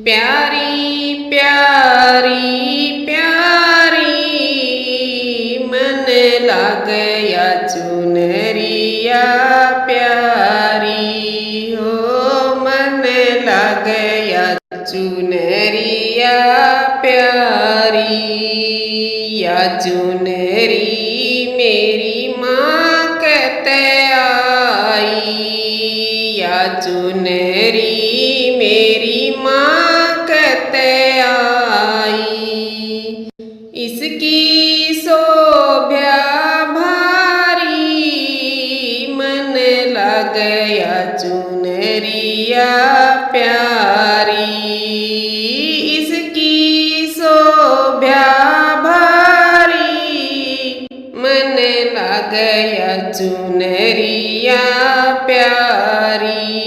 प्यारी प्यारी प्यारी मन लागया चुनरिया प्यारी हो मन लागया चुनरिया प्यारी या चुनरी मेरी माँ कहते आई या चुनरी मेरी माँ कहते आई इसकी शोभा भारी मन लागया चुनरिया प्यारी इसकी शोभा भारी मन लागया चुनरिया प्यारी।